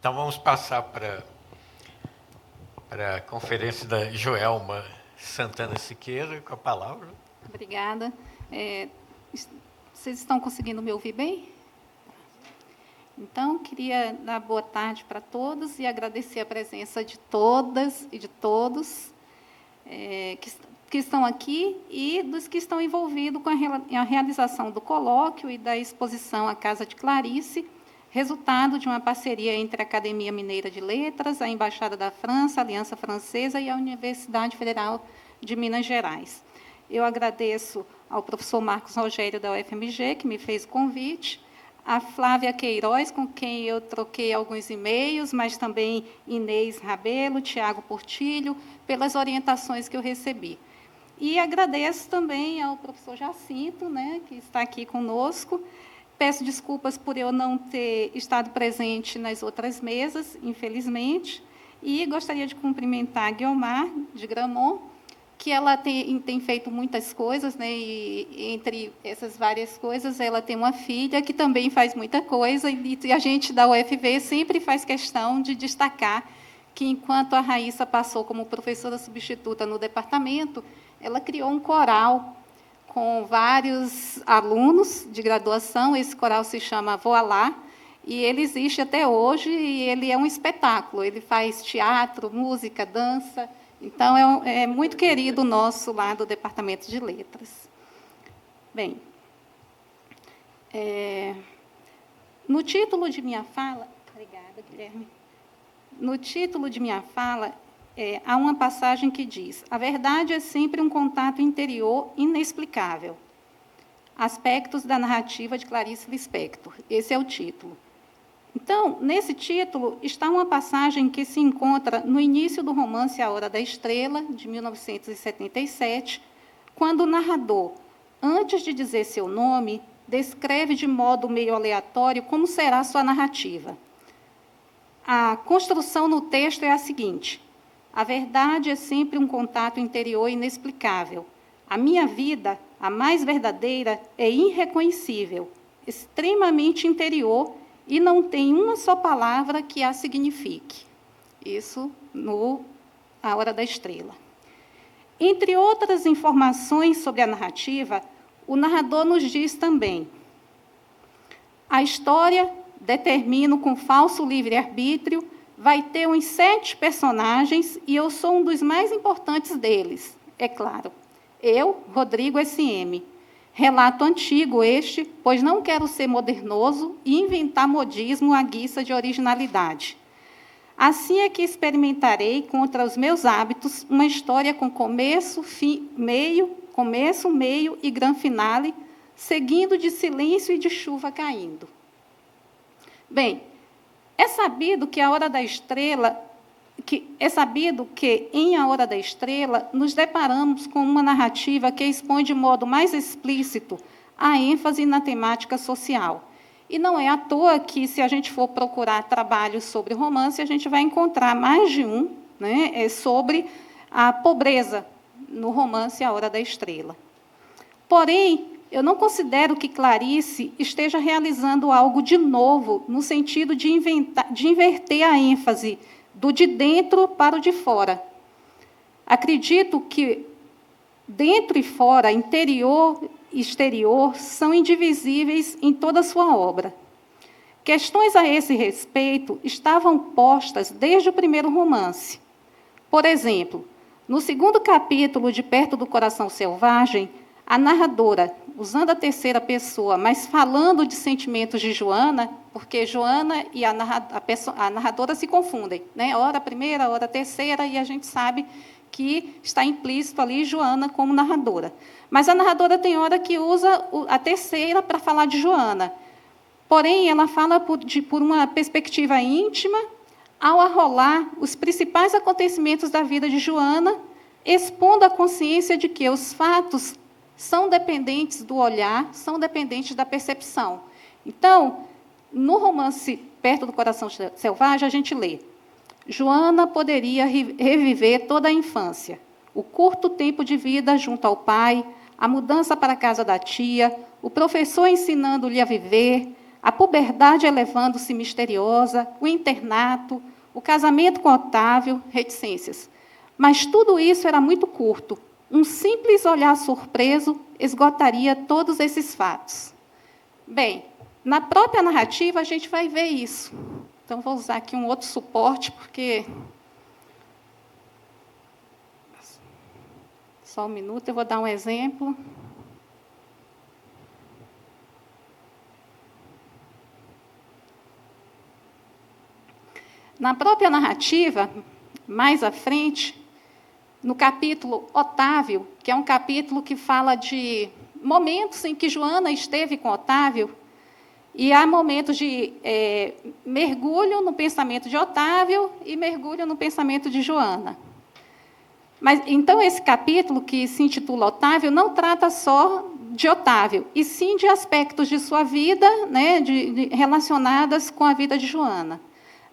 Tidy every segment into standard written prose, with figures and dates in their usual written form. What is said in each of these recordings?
Então, vamos passar para a conferência da Joelma Santana Siqueira, com a palavra. Obrigada. Vocês estão conseguindo me ouvir bem? Então, queria dar boa tarde para todos e agradecer a presença de todas e de todos que estão aqui e dos que estão envolvidos com a realização do colóquio e da exposição à Casa de Clarice, resultado de uma parceria entre a Academia Mineira de Letras, a Embaixada da França, a Aliança Francesa e a Universidade Federal de Minas Gerais. Eu agradeço ao professor Marcos Rogério, da UFMG, que me fez o convite, a Flávia Queiroz, com quem eu troquei alguns e-mails, mas também Inês Rabelo, Tiago Portilho, pelas orientações que eu recebi. E agradeço também ao professor Jacinto, que está aqui conosco. Peço desculpas por eu não ter estado presente nas outras mesas, infelizmente, e gostaria de cumprimentar a Guiomar, de Gramont, que ela tem feito muitas coisas, e entre essas várias coisas, ela tem uma filha que também faz muita coisa, e a gente da UFV sempre faz questão de destacar que, enquanto a Raíssa passou como professora substituta no departamento, ela criou um coral com vários alunos de graduação. Esse coral se chama Voa Lá, e ele existe até hoje, e ele é um espetáculo. Ele faz teatro, música, dança. Então, é muito querido nosso lá do Departamento de Letras. Bem, no título de minha fala... Obrigada, Guilherme. No título de minha fala, há uma passagem que diz: a verdade é sempre um contato interior inexplicável. Aspectos da narrativa de Clarice Lispector. Esse é o título. Então, nesse título, está uma passagem que se encontra no início do romance A Hora da Estrela, de 1977, quando o narrador, antes de dizer seu nome, descreve de modo meio aleatório como será sua narrativa. A construção no texto é a seguinte: a verdade é sempre um contato interior inexplicável. A minha vida, a mais verdadeira, é irreconhecível, extremamente interior, e não tem uma só palavra que a signifique. Isso no A Hora da Estrela. Entre outras informações sobre a narrativa, o narrador nos diz também: a história, determino com falso livre-arbítrio, vai ter uns 7 personagens e eu sou um dos mais importantes deles, é claro. Eu, Rodrigo S.M., relato antigo este, pois não quero ser modernoso e inventar modismo à guisa de originalidade. Assim é que experimentarei, contra os meus hábitos, uma história com começo, meio e gran finale, seguindo de silêncio e de chuva caindo. Bem, é sabido que em A Hora da Estrela nos deparamos com uma narrativa que expõe de modo mais explícito a ênfase na temática social. E não é à toa que, se a gente for procurar trabalhos sobre romance, a gente vai encontrar mais de um, sobre a pobreza no romance A Hora da Estrela. Porém, eu não considero que Clarice esteja realizando algo de novo, no sentido de inverter a ênfase do de dentro para o de fora. Acredito que dentro e fora, interior e exterior, são indivisíveis em toda a sua obra. Questões a esse respeito estavam postas desde o primeiro romance. Por exemplo, no 2º capítulo de Perto do Coração Selvagem, a narradora, usando a 3ª pessoa, mas falando de sentimentos de Joana, porque Joana e a narradora se confundem, ora a primeira, ora a 3ª, e a gente sabe que está implícito ali Joana como narradora. Mas a narradora tem hora que usa a 3ª para falar de Joana. Porém, ela fala por uma perspectiva íntima, ao arrolar os principais acontecimentos da vida de Joana, expondo a consciência de que os fatos são dependentes do olhar, são dependentes da percepção. Então, no romance Perto do Coração Selvagem, a gente lê: Joana poderia reviver toda a infância, o curto tempo de vida junto ao pai, a mudança para a casa da tia, o professor ensinando-lhe a viver, a puberdade elevando-se misteriosa, o internato, o casamento com Otávio, reticências. Mas tudo isso era muito curto. Um simples olhar surpreso esgotaria todos esses fatos. Bem, na própria narrativa a gente vai ver isso. Então, vou usar aqui um outro suporte, porque... Só um minuto, eu vou dar um exemplo. Na própria narrativa, mais à frente, no capítulo Otávio, que é um capítulo que fala de momentos em que Joana esteve com Otávio, e há momentos de mergulho no pensamento de Otávio e mergulho no pensamento de Joana. Mas, então, esse capítulo, que se intitula Otávio, não trata só de Otávio, e sim de aspectos de sua vida, né, relacionadas com a vida de Joana.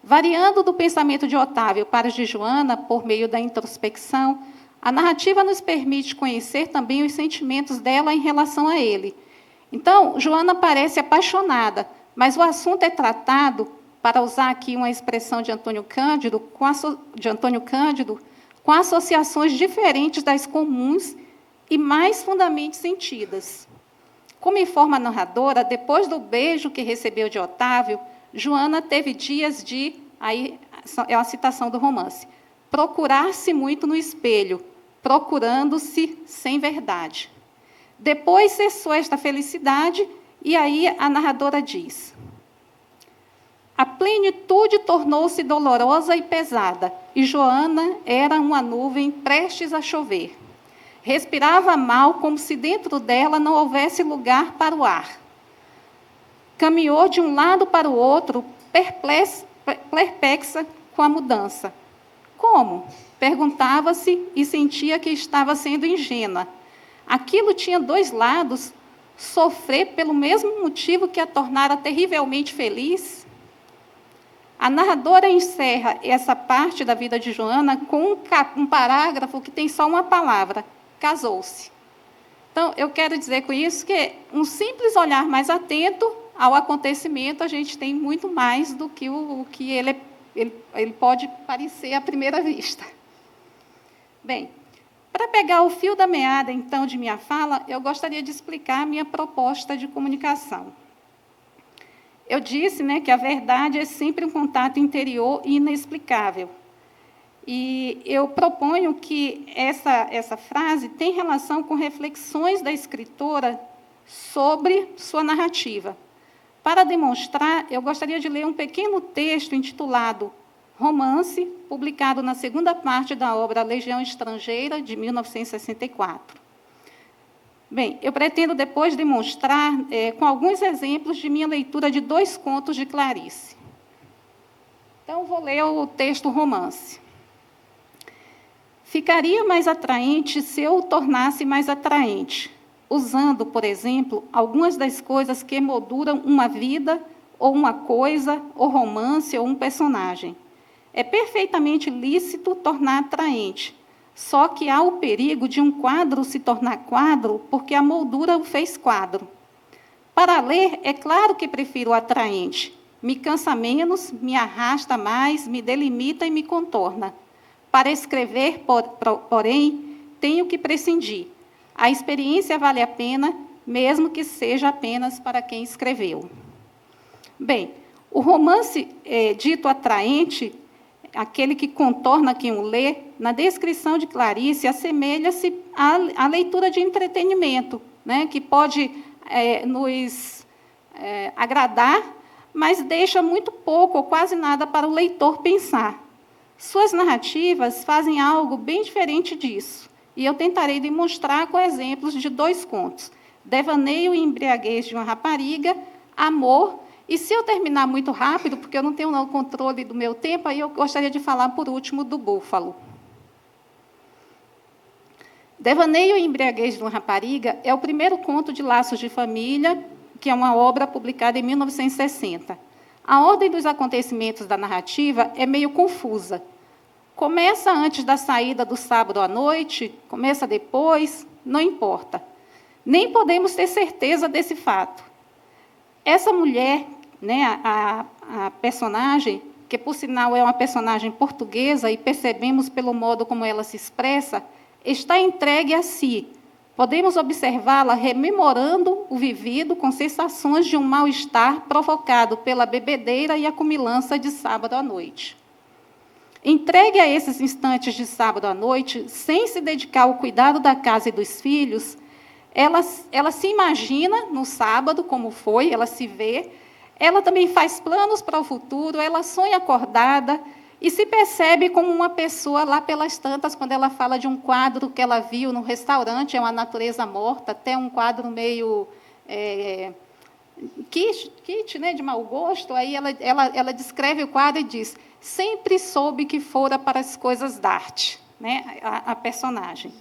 Variando do pensamento de Otávio para os de Joana, por meio da introspecção, a narrativa nos permite conhecer também os sentimentos dela em relação a ele. Então, Joana parece apaixonada, mas o assunto é tratado, para usar aqui uma expressão de Antônio Cândido, com associações diferentes das comuns e mais fundamente sentidas. Como informa a narradora, depois do beijo que recebeu de Otávio, Joana teve dias de, aí é uma citação do romance, procurar-se muito no espelho, procurando-se sem verdade. Depois cessou esta felicidade, e aí a narradora diz: a plenitude tornou-se dolorosa e pesada, e Joana era uma nuvem prestes a chover. Respirava mal, como se dentro dela não houvesse lugar para o ar. Caminhou de um lado para o outro, perplexa com a mudança. Como? Perguntava-se e sentia que estava sendo ingênua. Aquilo tinha dois lados, sofrer pelo mesmo motivo que a tornara terrivelmente feliz. A narradora encerra essa parte da vida de Joana com um parágrafo que tem só uma palavra: casou-se. Então, eu quero dizer com isso que um simples olhar mais atento ao acontecimento, a gente tem muito mais do que o que ele pode parecer à primeira vista. Bem, para pegar o fio da meada, então, de minha fala, eu gostaria de explicar a minha proposta de comunicação. Eu disse, né, que a verdade é sempre um contato interior e inexplicável. E eu proponho que essa frase tem relação com reflexões da escritora sobre sua narrativa. Para demonstrar, eu gostaria de ler um pequeno texto intitulado Romance, publicado na segunda parte da obra Legião Estrangeira, de 1964. Bem, eu pretendo depois demonstrar com alguns exemplos de minha leitura de 2 contos de Clarice. Então, vou ler o texto Romance. Ficaria mais atraente se eu o tornasse mais atraente, usando, por exemplo, algumas das coisas que emolduram uma vida, ou uma coisa, ou romance, ou um personagem. É perfeitamente lícito tornar atraente, só que há o perigo de um quadro se tornar quadro porque a moldura o fez quadro. Para ler, é claro que prefiro o atraente. Me cansa menos, me arrasta mais, me delimita e me contorna. Para escrever, porém, tenho que prescindir. A experiência vale a pena, mesmo que seja apenas para quem escreveu. Bem, o romance dito atraente, aquele que contorna quem o lê, na descrição de Clarice, assemelha-se à leitura de entretenimento, né, que pode nos agradar, mas deixa muito pouco ou quase nada para o leitor pensar. Suas narrativas fazem algo bem diferente disso, e eu tentarei demonstrar com exemplos de 2 contos: Devaneio e Embriaguez de uma Rapariga, Amor. E se eu terminar muito rápido, porque eu não tenho o controle do meu tempo, aí eu gostaria de falar, por último, do Búfalo. Devaneio e Embriaguez de uma Rapariga é o primeiro conto de Laços de Família, que é uma obra publicada em 1960. A ordem dos acontecimentos da narrativa é meio confusa. Começa antes da saída do sábado à noite, começa depois, não importa. Nem podemos ter certeza desse fato. Essa mulher, né, a personagem, que, por sinal, é uma personagem portuguesa, e percebemos pelo modo como ela se expressa, está entregue a si. Podemos observá-la rememorando o vivido com sensações de um mal-estar provocado pela bebedeira e a comilança de sábado à noite. Entregue a esses instantes de sábado à noite, sem se dedicar ao cuidado da casa e dos filhos, ela se imagina no sábado, como foi, ela se vê, ela também faz planos para o futuro, ela sonha acordada e se percebe como uma pessoa lá pelas tantas, quando ela fala de um quadro que ela viu no restaurante, é uma natureza morta, até um quadro meio kitsch, né, de mau gosto. Aí ela descreve o quadro e diz: sempre soube que fora para as coisas da arte, né, a personagem.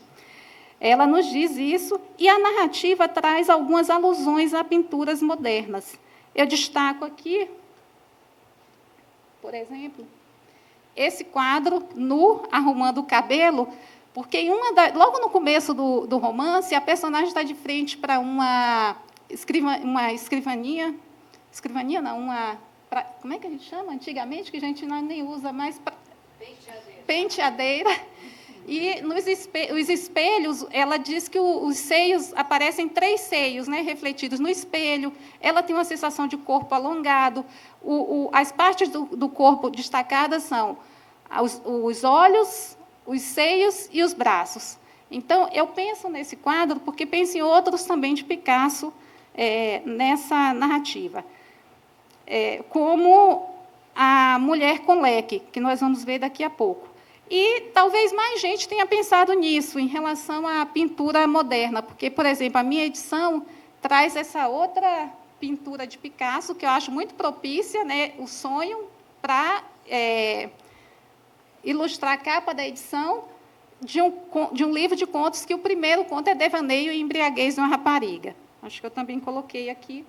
Ela nos diz isso, e a narrativa traz algumas alusões a pinturas modernas. Eu destaco aqui, por exemplo, esse quadro, Nu, arrumando o cabelo, porque logo no começo do romance, a personagem está de frente para uma escrivaninha, não, como é que a gente chama antigamente, que a gente nem usa mais? Penteadeira. E os espelhos, ela diz que os seios, aparecem 3 seios, né, refletidos no espelho. Ela tem uma sensação de corpo alongado. As partes do corpo destacadas são os olhos, os seios e os braços. Então, eu penso nesse quadro, porque penso em outros também de Picasso nessa narrativa. Como a mulher com leque, que nós vamos ver daqui a pouco. E talvez mais gente tenha pensado nisso, em relação à pintura moderna, porque, por exemplo, a minha edição traz essa outra pintura de Picasso, que eu acho muito propícia, né, o sonho, para ilustrar a capa da edição de um livro de contos, que o primeiro conto é Devaneio e Embriaguez de uma Rapariga. Acho que eu também coloquei aqui,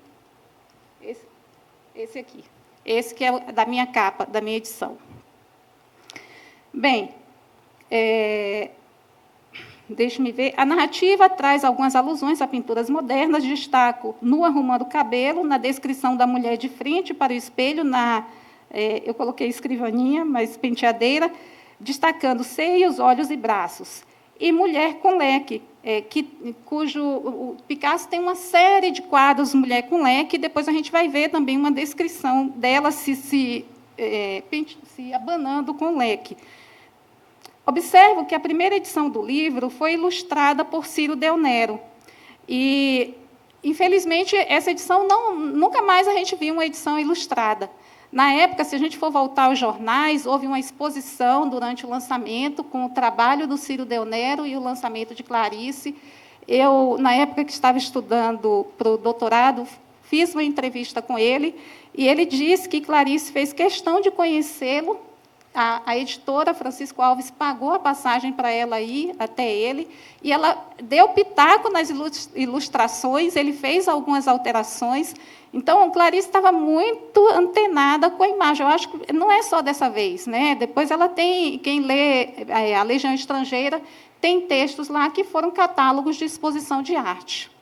esse aqui. Esse que é da minha capa, da minha edição. Bem, deixe-me ver. A narrativa traz algumas alusões a pinturas modernas. Destaco Nu arrumando o cabelo, na descrição da mulher de frente para o espelho, eu coloquei escrivaninha, mas penteadeira, destacando seios, olhos e braços. E Mulher com leque, o Picasso tem uma série de quadros Mulher com leque, e depois a gente vai ver também uma descrição dela se abanando com leque. Observo que a primeira edição do livro foi ilustrada por Ciro Del Nero. E, infelizmente, essa edição, nunca mais a gente viu uma edição ilustrada. Na época, se a gente for voltar aos jornais, houve uma exposição durante o lançamento com o trabalho do Ciro Del Nero e o lançamento de Clarice. Eu, na época que estava estudando para o doutorado, fiz uma entrevista com ele, e ele disse que Clarice fez questão de conhecê-lo. A editora Francisco Alves pagou a passagem para ela ir até ele, e ela deu pitaco nas ilustrações, ele fez algumas alterações. Então, Clarice estava muito antenada com a imagem. Eu acho que não é só dessa vez, né? Depois ela tem, quem lê A Legião Estrangeira, tem textos lá que foram catálogos de exposição de arte.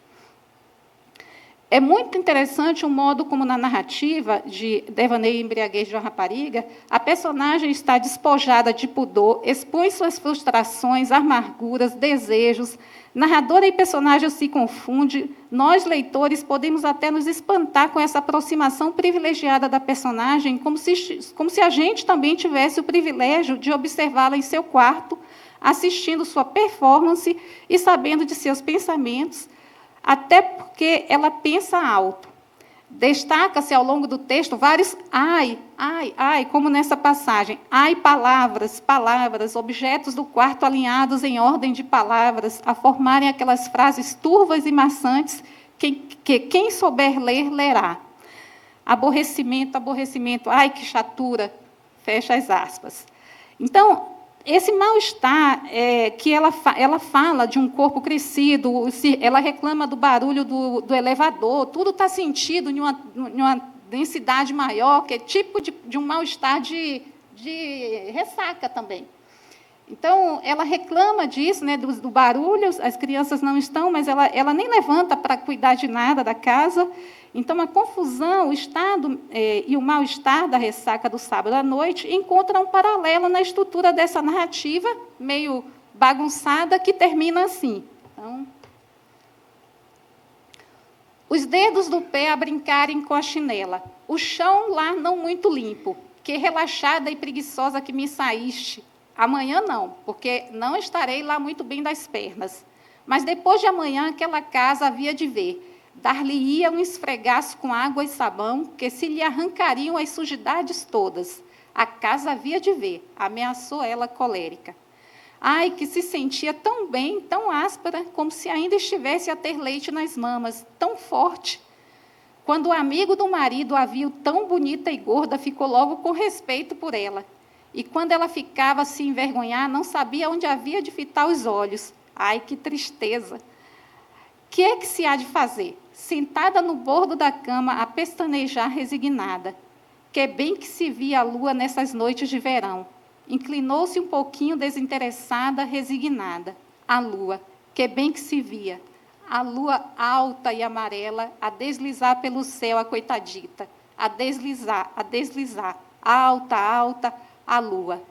É muito interessante o modo como, na narrativa de Devaneio e Embriaguez de uma Rapariga, a personagem está despojada de pudor, expõe suas frustrações, amarguras, desejos. Narradora e personagem se confundem. Nós, leitores, podemos até nos espantar com essa aproximação privilegiada da personagem, como se a gente também tivesse o privilégio de observá-la em seu quarto, assistindo sua performance e sabendo de seus pensamentos, até porque ela pensa alto. Destaca-se ao longo do texto vários ai, como nessa passagem. Ai, palavras, objetos do quarto alinhados em ordem de palavras, a formarem aquelas frases turvas e maçantes que quem souber ler, lerá. Aborrecimento, ai, que chatura, fecha as aspas. Então, esse mal-estar que ela fala de um corpo crescido, ela reclama do barulho do elevador, tudo está sentido em uma densidade maior, que é tipo de um mal-estar de ressaca também. Então, ela reclama disso, né, do barulho, as crianças não estão, mas ela nem levanta para cuidar de nada da casa. Então, a confusão, o estado e o mal-estar da ressaca do sábado à noite encontram um paralelo na estrutura dessa narrativa, meio bagunçada, que termina assim. Então, os dedos do pé a brincarem com a chinela, o chão lá não muito limpo, que relaxada e preguiçosa que me saíste. Amanhã não, porque não estarei lá muito bem das pernas. Mas depois de amanhã, aquela casa havia de ver. Dar-lhe-ia um esfregaço com água e sabão, que se lhe arrancariam as sujidades todas. A casa havia de ver, ameaçou ela colérica. Ai, que se sentia tão bem, tão áspera, como se ainda estivesse a ter leite nas mamas, tão forte. Quando o amigo do marido a viu tão bonita e gorda, ficou logo com respeito por ela. E quando ela ficava a se envergonhar, não sabia onde havia de fitar os olhos. Ai, que tristeza! Que é que se há de fazer? Sentada no bordo da cama, a pestanejar resignada. Que bem que se via a lua nessas noites de verão. Inclinou-se um pouquinho desinteressada, resignada. A lua, que bem que se via. A lua alta e amarela, a deslizar pelo céu, a coitadita. A deslizar, alta, alta, a lua.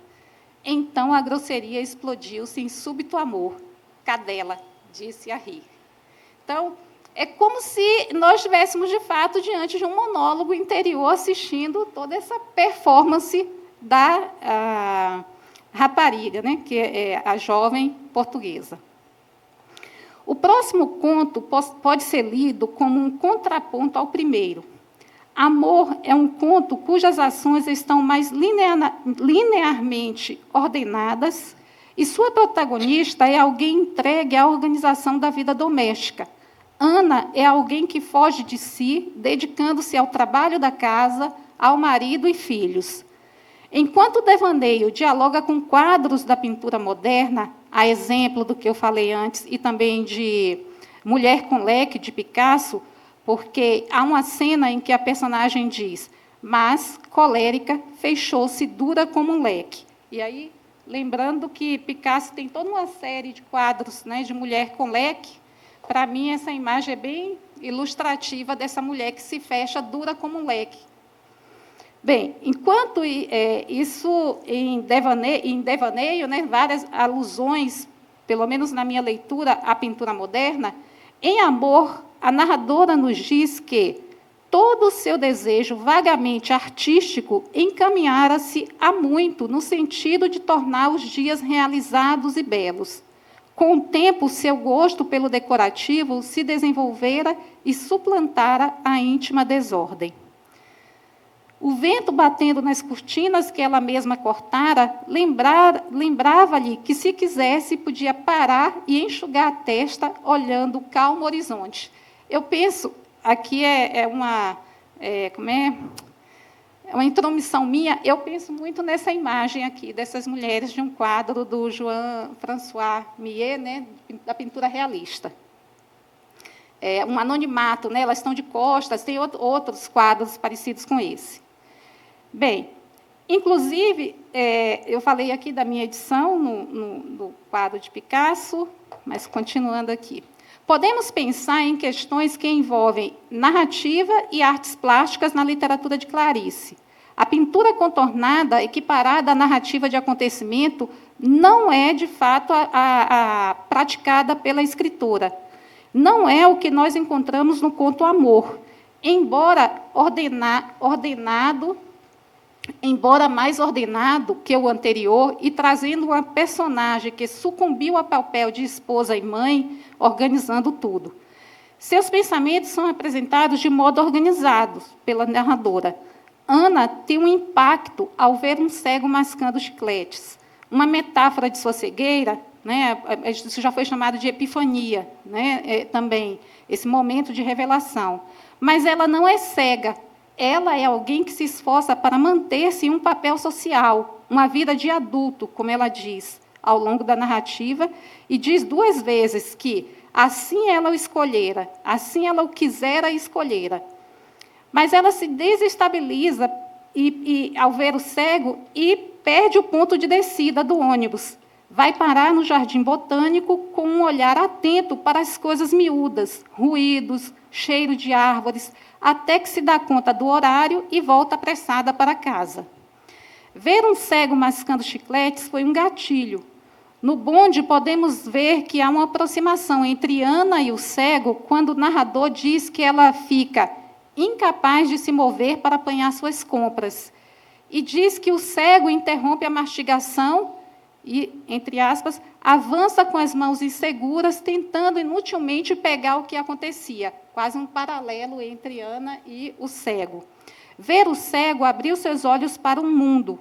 Então a grosseria explodiu-se em súbito amor. Cadela, disse a rir. Então, é como se nós estivéssemos, de fato, diante de um monólogo interior, assistindo toda essa performance da rapariga, né, que é a jovem portuguesa. O próximo conto pode ser lido como um contraponto ao primeiro. Amor é um conto cujas ações estão mais linearmente ordenadas e sua protagonista é alguém entregue à organização da vida doméstica. Ana é alguém que foge de si, dedicando-se ao trabalho da casa, ao marido e filhos. Enquanto o devaneio dialoga com quadros da pintura moderna, a exemplo do que eu falei antes, e também de Mulher com Leque, de Picasso, porque há uma cena em que a personagem diz, mas, colérica, fechou-se dura como um leque. E aí, lembrando que Picasso tem toda uma série de quadros, né, de mulher com leque, para mim essa imagem é bem ilustrativa dessa mulher que se fecha dura como um leque. Bem, enquanto isso em devaneio, né, várias alusões, pelo menos na minha leitura, à pintura moderna, em Amor, a narradora nos diz que todo o seu desejo vagamente artístico encaminhara-se há muito no sentido de tornar os dias realizados e belos. Com o tempo, seu gosto pelo decorativo se desenvolvera e suplantara a íntima desordem. O vento batendo nas cortinas que ela mesma cortara, lembrava-lhe que, se quisesse, podia parar e enxugar a testa, olhando o calmo horizonte. Eu penso, aqui é uma intromissão minha, eu penso muito nessa imagem aqui, dessas mulheres de um quadro do Jean-François Millet, né, da pintura realista. Um anonimato, né, elas estão de costas, tem outros quadros parecidos com esse. Bem, inclusive, eu falei aqui da minha edição no quadro de Picasso, mas continuando aqui. Podemos pensar em questões que envolvem narrativa e artes plásticas na literatura de Clarice. A pintura contornada, equiparada à narrativa de acontecimento, não é, de fato, a praticada pela escritora. Não é o que nós encontramos no conto Amor, embora mais ordenado que o anterior e trazendo uma personagem que sucumbiu ao papel de esposa e mãe, organizando tudo. Seus pensamentos são apresentados de modo organizado pela narradora. Ana tem um impacto ao ver um cego mascando chicletes. Uma metáfora de sua cegueira, né, isso já foi chamado de epifania, né, também, esse momento de revelação. Mas ela não é cega. Ela é alguém que se esforça para manter-se em um papel social, uma vida de adulto, como ela diz, ao longo da narrativa, e diz 2 vezes que assim ela o escolhera, assim ela o quisera e escolhera. Mas ela se desestabiliza ao ver o cego e perde o ponto de descida do ônibus. vai parar no jardim botânico com um olhar atento para as coisas miúdas, ruídos, cheiro de árvores, até que se dá conta do horário e volta apressada para casa. Ver um cego mascando chicletes foi um gatilho. No bonde, podemos ver que há uma aproximação entre Ana e o cego, quando o narrador diz que ela fica incapaz de se mover para apanhar suas compras. E diz que o cego interrompe a mastigação e, entre aspas, avança com as mãos inseguras, tentando inutilmente pegar o que acontecia. Quase um paralelo entre Ana e o cego. Ver o cego abriu seus olhos para um mundo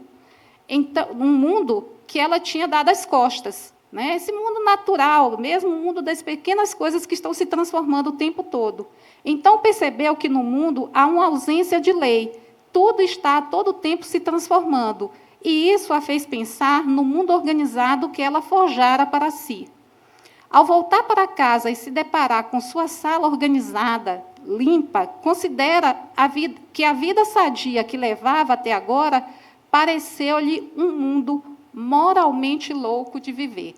que ela tinha dado as costas. Né? Esse mundo natural, mesmo o mundo das pequenas coisas que estão se transformando o tempo todo. Então, percebeu que no mundo há uma ausência de lei. Tudo está a todo tempo se transformando. E isso a fez pensar no mundo organizado que ela forjara para si. Ao voltar para casa e se deparar com sua sala organizada, limpa, considera que a vida sadia que levava até agora pareceu-lhe um mundo moralmente louco de viver.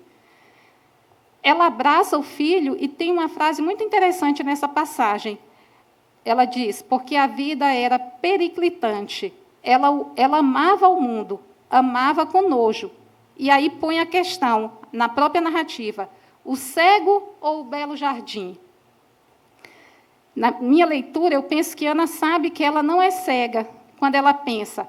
Ela abraça o filho e tem uma frase muito interessante nessa passagem. Ela diz, porque a vida era periclitante. Ela amava o mundo, amava com nojo. E aí põe a questão, na própria narrativa, o cego ou o belo jardim? Na minha leitura, eu penso que Ana sabe que ela não é cega, quando ela pensa,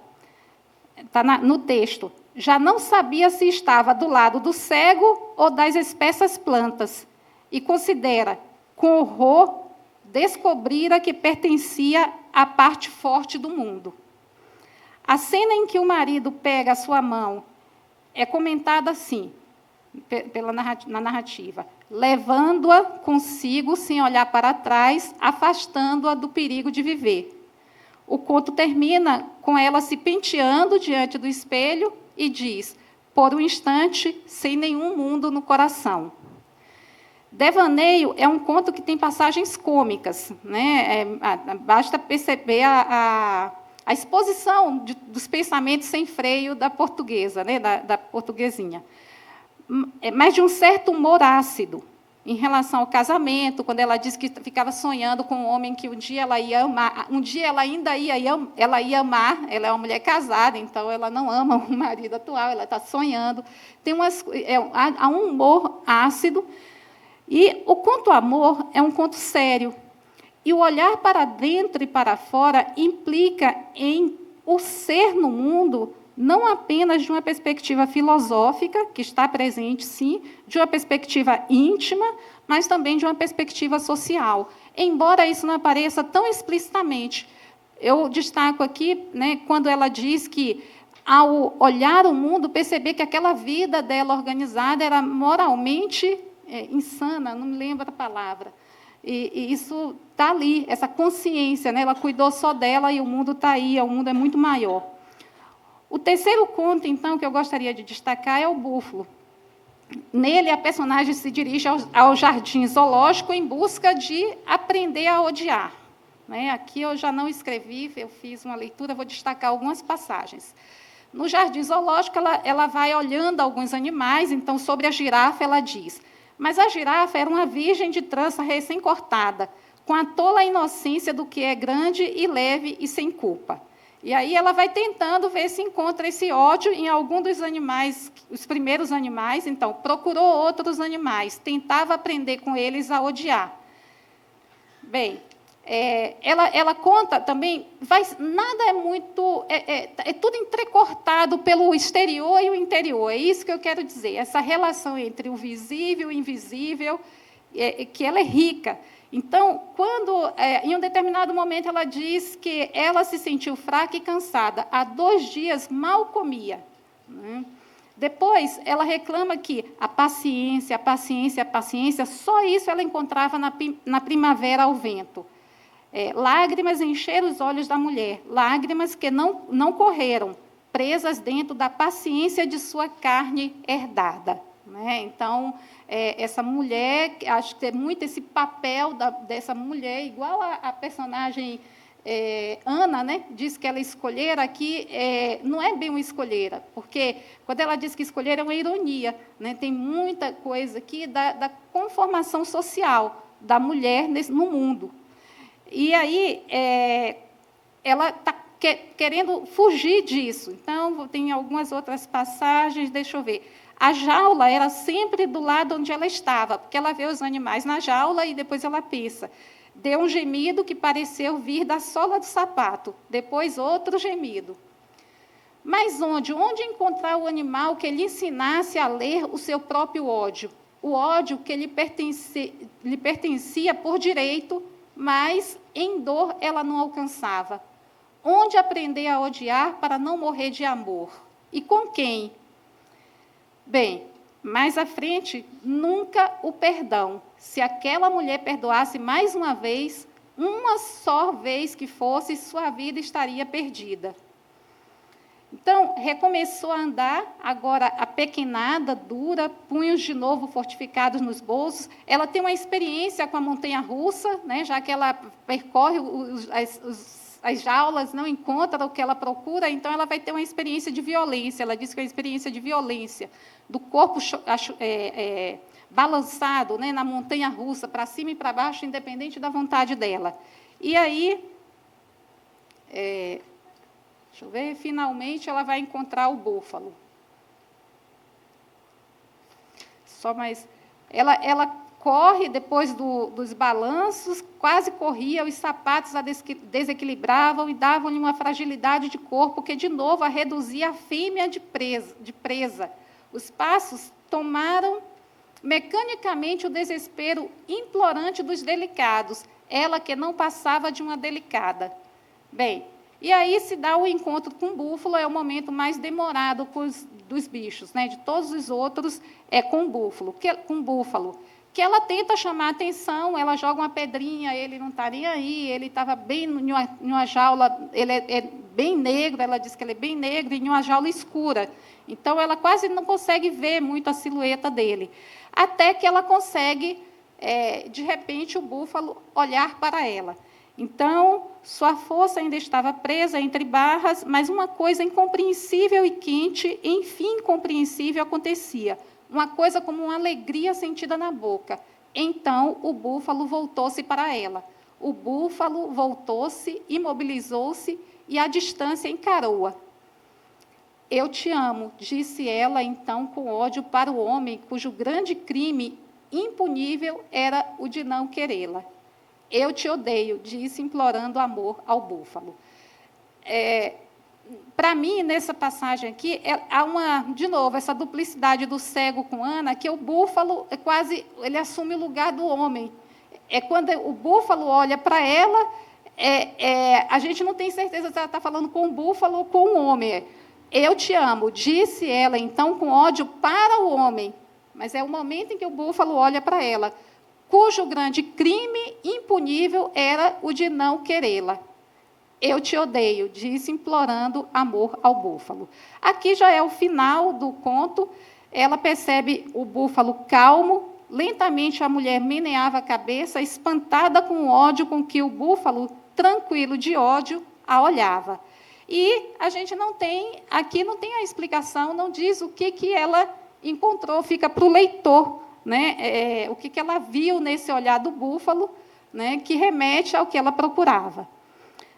está no texto, já não sabia se estava do lado do cego ou das espessas plantas, e considera, com horror, descobrira que pertencia à parte forte do mundo. A cena em que o marido pega a sua mão é comentada assim, na narrativa, levando-a consigo sem olhar para trás, afastando-a do perigo de viver. O conto termina com ela se penteando diante do espelho e diz, por um instante, sem nenhum mundo no coração. Devaneio é um conto que tem passagens cômicas. Né? Basta perceber a exposição dos pensamentos sem freio da portuguesa, né? da portuguesinha. Mas de um certo humor ácido, em relação ao casamento, quando ela diz que ficava sonhando com um homem que um dia ela ia amar, um dia ela ainda ela ia amar, ela é uma mulher casada, então ela não ama o marido atual, ela está sonhando. Há um humor ácido, e o conto Amor é um conto sério. E o olhar para dentro e para fora implica em o ser no mundo, não apenas de uma perspectiva filosófica, que está presente, sim, de uma perspectiva íntima, mas também de uma perspectiva social. Embora isso não apareça tão explicitamente. Eu destaco aqui, né, quando ela diz que, ao olhar o mundo, perceber que aquela vida dela organizada era moralmente insana, não me lembro a palavra. E isso está ali, essa consciência, né? Ela cuidou só dela e o mundo está aí, o mundo é muito maior. O terceiro conto, então, que eu gostaria de destacar é o Búfalo. Nele, a personagem se dirige ao jardim zoológico em busca de aprender a odiar. Né? Aqui eu já não escrevi, eu fiz uma leitura, vou destacar algumas passagens. No jardim zoológico, ela vai olhando alguns animais, então, sobre a girafa, ela diz, mas a girafa era uma virgem de trança recém-cortada, com a tola inocência do que é grande e leve e sem culpa. E aí ela vai tentando ver se encontra esse ódio em algum dos animais, os primeiros animais, então, procurou outros animais, tentava aprender com eles a odiar. Bem, ela conta também, nada é muito, é tudo entrecortado pelo exterior e o interior, é isso que eu quero dizer, essa relação entre o visível e o invisível, que ela é rica. Então, em um determinado momento, ela diz que ela se sentiu fraca e cansada. Há 2 dias, mal comia. Né? Depois, ela reclama que a paciência, só isso ela encontrava na primavera ao vento. Lágrimas encheram os olhos da mulher, lágrimas que não correram, presas dentro da paciência de sua carne herdada. Né? Então, essa mulher, acho que tem muito esse papel dessa mulher, igual a personagem Ana, né, diz que ela escolher aqui, não é bem uma escolheira, porque quando ela diz que escolher é uma ironia, né, tem muita coisa aqui da conformação social da mulher no mundo. E aí, ela está querendo fugir disso. Então, tem algumas outras passagens, deixa eu ver. A jaula era sempre do lado onde ela estava, porque ela vê os animais na jaula e depois ela pensa. Deu um gemido que pareceu vir da sola do sapato, depois outro gemido. Mas onde? Onde encontrar o animal que lhe ensinasse a ler o seu próprio ódio? O ódio que lhe pertencia por direito, mas em dor ela não alcançava. Onde aprender a odiar para não morrer de amor? E com quem? Bem, mais à frente, nunca o perdão. Se aquela mulher perdoasse mais uma vez, uma só vez que fosse, sua vida estaria perdida. Então, recomeçou a andar, agora apequenada, dura, punhos de novo fortificados nos bolsos. Ela tem uma experiência com a montanha-russa, né, já que ela percorre as jaulas, não encontra o que ela procura, então ela vai ter uma experiência de violência. Ela diz que é uma experiência de violência, do corpo balançado, né, na montanha-russa, para cima e para baixo, independente da vontade dela. E aí, deixa eu ver, finalmente ela vai encontrar o búfalo. Só mais... Ela corre depois dos balanços, quase corria, os sapatos a desequilibravam e davam-lhe uma fragilidade de corpo que, de novo, a reduzia à fêmea de presa. Os passos tomaram mecanicamente o desespero implorante dos delicados, ela que não passava de uma delicada. Bem, e aí se dá o encontro com o búfalo, é o momento mais demorado dos bichos, né? De todos os outros, é com o búfalo. Que ela tenta chamar a atenção, ela joga uma pedrinha, ele não está nem aí, ele estava bem em uma jaula, ele é bem negro, ela diz que ele é bem negro, em uma jaula escura. Então, ela quase não consegue ver muito a silhueta dele. Até que ela consegue, de repente, o búfalo olhar para ela. Então, sua força ainda estava presa entre barras, mas uma coisa incompreensível e quente, enfim, incompreensível, acontecia. Uma coisa como uma alegria sentida na boca. Então, o búfalo voltou-se para ela. O búfalo voltou-se, imobilizou-se e, à distância, encarou-a. Eu te amo, disse ela, então, com ódio para o homem, cujo grande crime impunível era o de não querê-la. Eu te odeio, disse, implorando amor ao búfalo. Para mim, nessa passagem aqui, há de novo, essa duplicidade do cego com Ana, que o búfalo ele assume o lugar do homem. Quando o búfalo olha para ela, a gente não tem certeza se ela está falando com o búfalo ou com o homem. Eu te amo, disse ela, então, com ódio para o homem. Mas é o momento em que o búfalo olha para ela, cujo grande crime impunível era o de não querê-la. Eu te odeio, disse, implorando amor ao búfalo. Aqui já é o final do conto. Ela percebe o búfalo calmo. Lentamente a mulher meneava a cabeça, espantada com o ódio com que o búfalo, tranquilo de ódio, a olhava. E a gente aqui não tem a explicação, não diz o que ela encontrou, fica para o leitor, né? O que ela viu nesse olhar do búfalo, né? Que remete ao que ela procurava.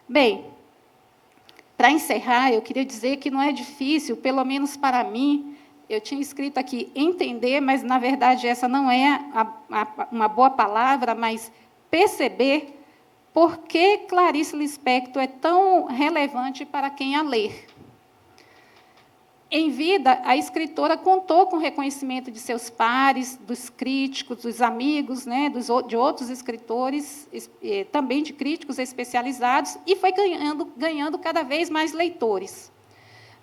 Bem, para encerrar, eu queria dizer que não é difícil, pelo menos para mim, eu tinha escrito aqui entender, mas, na verdade, essa não é uma boa palavra, mas perceber por que Clarice Lispector é tão relevante para quem a ler. Em vida, a escritora contou com o reconhecimento de seus pares, dos críticos, dos amigos, né, de outros escritores, também de críticos especializados, e foi ganhando cada vez mais leitores.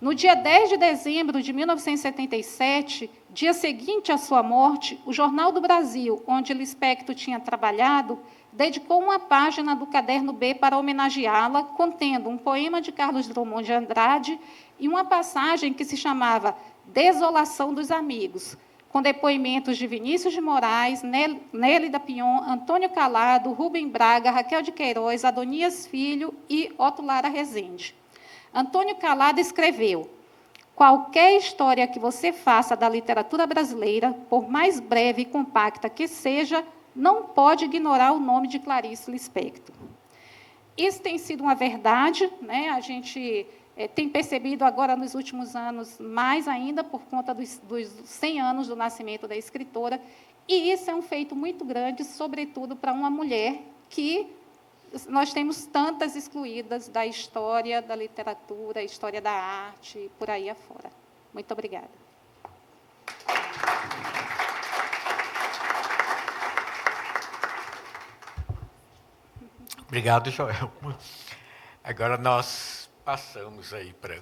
No dia 10 de dezembro de 1977, dia seguinte à sua morte, o Jornal do Brasil, onde Lispector tinha trabalhado, dedicou uma página do Caderno B para homenageá-la, contendo um poema de Carlos Drummond de Andrade e uma passagem que se chamava Desolação dos Amigos, com depoimentos de Vinícius de Moraes, Nélida Pion, Antônio Calado, Rubem Braga, Raquel de Queiroz, Adonias Filho e Otto Lara Rezende. Antônio Calado escreveu: qualquer história que você faça da literatura brasileira, por mais breve e compacta que seja, não pode ignorar o nome de Clarice Lispector. Isso tem sido uma verdade, né? A gente tem percebido agora, nos últimos anos, mais ainda, por conta dos 100 anos do nascimento da escritora, e isso é um feito muito grande, sobretudo para uma mulher que nós temos tantas excluídas da história, da literatura, história da arte, por aí afora. Muito obrigada. Obrigado, Joelma. Agora nós passamos aí para...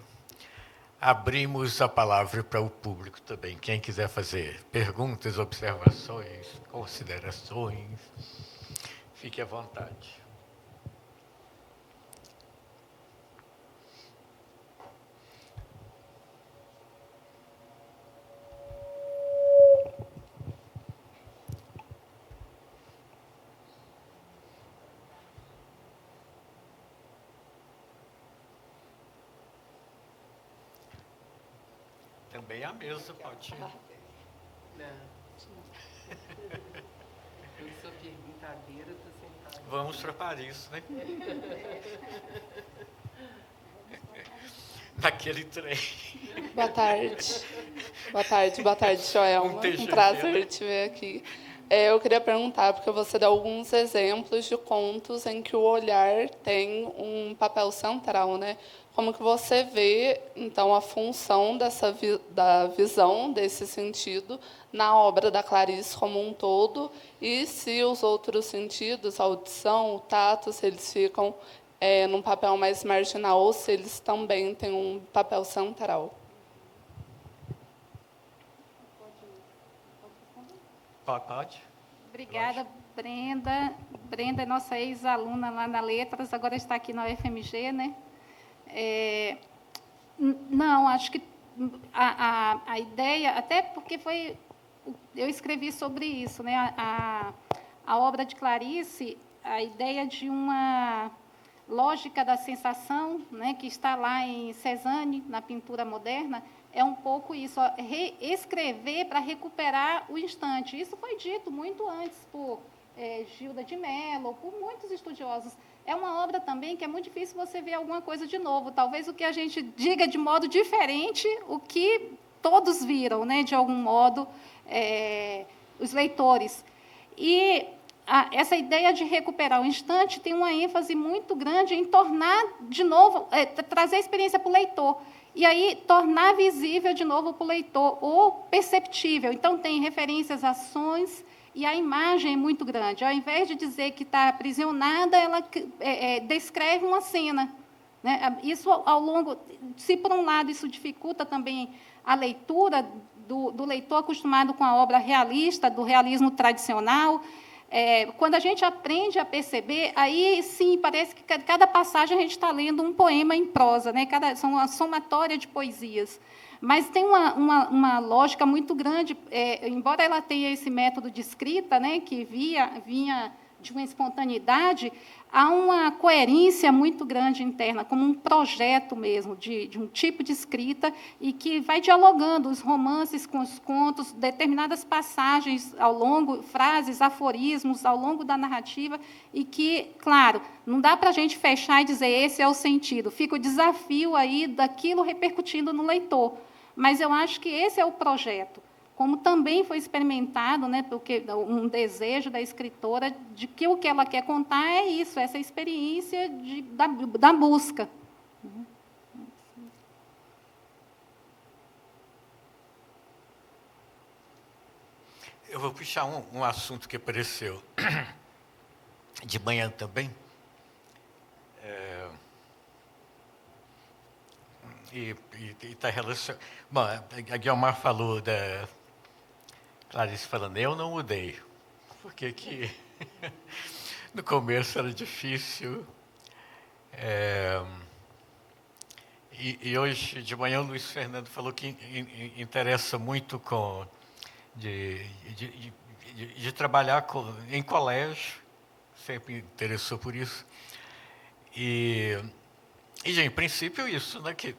Abrimos a palavra para o público também. Quem quiser fazer perguntas, observações, considerações, fique à vontade. Também a mesa pode... Não. Eu sou perguntadeira, estou sentada. Vamos para Paris, né? Naquele trem. Boa tarde. Boa tarde, Joelma. Um prazer te ver aqui. Eu queria perguntar, porque você deu alguns exemplos de contos em que o olhar tem um papel central, né? Como que você vê, então, a função da visão, desse sentido, na obra da Clarice como um todo, e se os outros sentidos, a audição, o tato, se eles ficam num papel mais marginal, ou se eles também têm um papel central. Pode. Obrigada, Brenda. Brenda é nossa ex-aluna lá na Letras, agora está aqui na UFMG, né? Não, acho que a ideia, até porque eu escrevi sobre isso, né? A obra de Clarice, a ideia de uma lógica da sensação, né, que está lá em Cézanne, na pintura moderna, é um pouco isso, reescrever para recuperar o instante. Isso foi dito muito antes por Gilda de Mello, por muitos estudiosos. É uma obra também que é muito difícil você ver alguma coisa de novo. Talvez o que a gente diga de modo diferente, o que todos viram, né, de algum modo, os leitores. E essa ideia de recuperar o instante tem uma ênfase muito grande em tornar, de novo, trazer a experiência para o leitor. E aí, tornar visível de novo para o leitor, ou perceptível. Então, tem referências, ações, e a imagem é muito grande. Ao invés de dizer que está aprisionada, ela descreve uma cena. Né? Isso, ao longo... Se, por um lado, isso dificulta também a leitura do leitor acostumado com a obra realista, do realismo tradicional, quando a gente aprende a perceber, aí, sim, parece que cada passagem a gente está lendo um poema em prosa, né? São uma somatória de poesias. Mas tem uma lógica muito grande, embora ela tenha esse método de escrita, né, que vinha de uma espontaneidade, há uma coerência muito grande interna, como um projeto mesmo, de um tipo de escrita, e que vai dialogando os romances com os contos, determinadas passagens ao longo, frases, aforismos ao longo da narrativa, e que, claro, não dá para a gente fechar e dizer esse é o sentido, fica o desafio aí daquilo repercutindo no leitor. Mas eu acho que esse é o projeto, como também foi experimentado, né, porque um desejo da escritora de que o que ela quer contar é isso, essa experiência da busca. Eu vou puxar um assunto que apareceu de manhã também. E está relacionado... Bom, a Guiomar falou da Clarice falando, eu não mudei. Porque que no começo era difícil. E hoje, de manhã, o Luiz Fernando falou que interessa muito com de trabalhar em colégio, sempre me interessou por isso. E em princípio, isso, né, que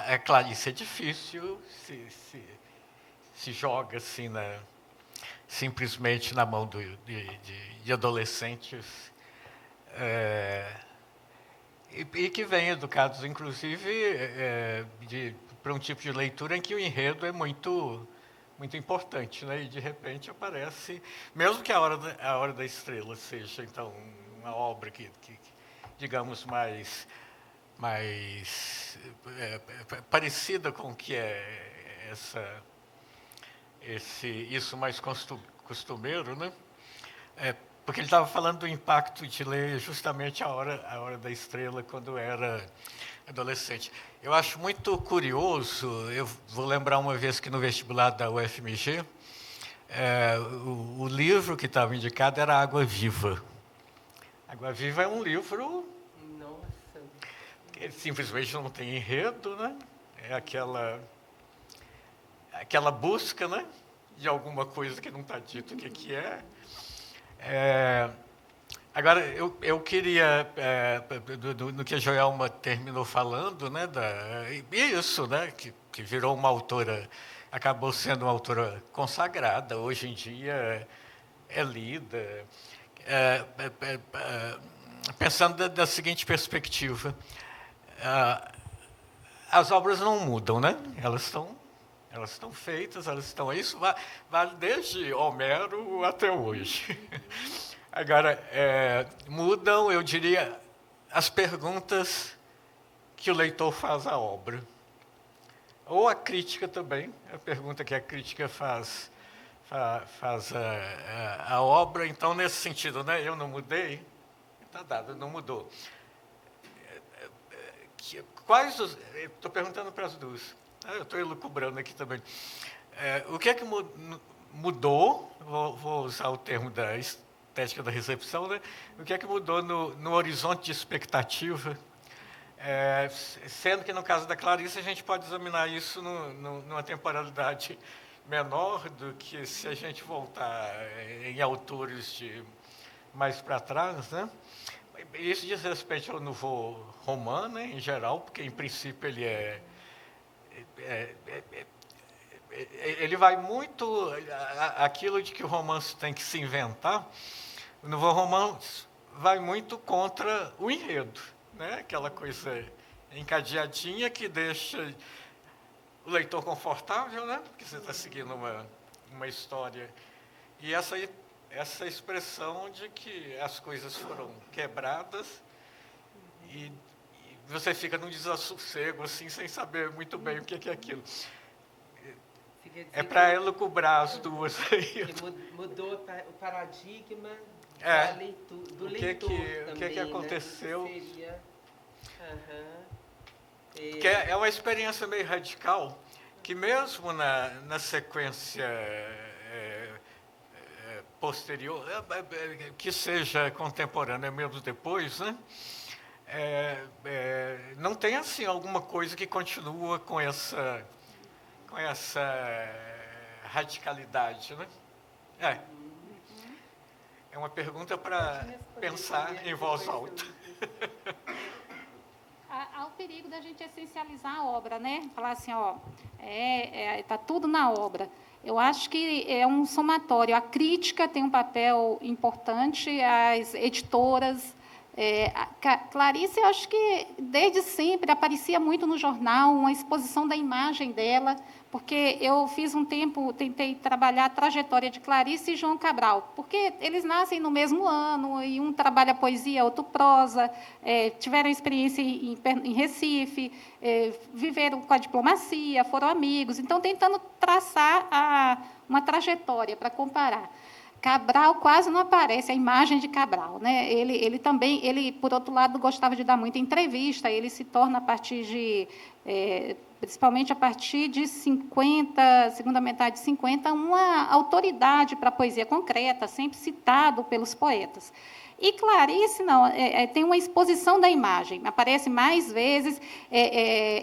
a Clarice é difícil, se joga assim, simplesmente na mão de adolescentes, e que vêm educados, inclusive, para um tipo de leitura em que o enredo é muito importante, né? E, de repente, aparece... Mesmo que a Hora da Estrela seja, então, uma obra que digamos, mais parecida com o que é isso mais costumeiro, né? Porque ele estava falando do impacto de ler justamente a Hora da Estrela quando era adolescente. Eu acho muito curioso, eu vou lembrar uma vez que no vestibular da UFMG, o livro que estava indicado era Água Viva. Água Viva é um livro que simplesmente não tem enredo, né? É aquela busca, né, de alguma coisa que não está dito o que é. Agora, eu queria, no que a Joelma terminou falando, né, isso, né, que virou uma autora, acabou sendo uma autora consagrada, hoje em dia é lida, pensando da seguinte perspectiva, as obras não mudam, né? Elas estão feitas, elas estão... Isso vale desde Homero até hoje. Agora, mudam, eu diria, as perguntas que o leitor faz à obra. Ou a crítica também, a pergunta que a crítica faz a obra. Então, nesse sentido, né, eu não mudei, está dado, não mudou. Estou perguntando para as duas. Eu estou elucubrando aqui também. O que é que mudou? Vou usar o termo da estética da recepção, né? O que é que mudou no horizonte de expectativa? Sendo que, no caso da Clarice, a gente pode examinar isso numa temporalidade menor do que se a gente voltar em autores de mais para trás, né? Isso diz respeito ao Nouveau Roman, né, em geral, porque, em princípio, ele vai muito... Aquilo de que o romance tem que se inventar, o Nouveau Roman vai muito contra o enredo, né? Aquela coisa encadeadinha que deixa o leitor confortável, né? Porque você está seguindo uma história. E essa expressão de que as coisas foram quebradas e você fica num desassossego, assim, sem saber muito bem o que é aquilo. É para elucubrar as duas aí. Mudou o paradigma do leitor O que aconteceu? Né? Seria... Que é uma experiência meio radical, que mesmo na sequência posterior, que seja contemporânea mesmo depois, né? Não tem assim alguma coisa que continua com essa radicalidade, né? É uma pergunta para pensar em voz alta. Há o perigo da gente essencializar a obra, né? Falar assim, está tudo na obra. Eu acho que é um somatório. A crítica tem um papel importante, as editoras. Clarice, eu acho que, desde sempre, aparecia muito no jornal uma exposição da imagem dela, porque eu fiz um tempo, tentei trabalhar a trajetória de Clarice e João Cabral, porque eles nascem no mesmo ano, e um trabalha poesia, outro prosa, tiveram experiência em Recife, viveram com a diplomacia, foram amigos, então, tentando traçar uma trajetória para comparar. Cabral quase não aparece, a imagem de Cabral, né? Ele também, por outro lado, gostava de dar muita entrevista, ele se torna, a partir de principalmente a partir de 50, segunda metade de 50, uma autoridade para a poesia concreta, sempre citado pelos poetas. E Clarice, não, tem uma exposição da imagem, aparece mais vezes,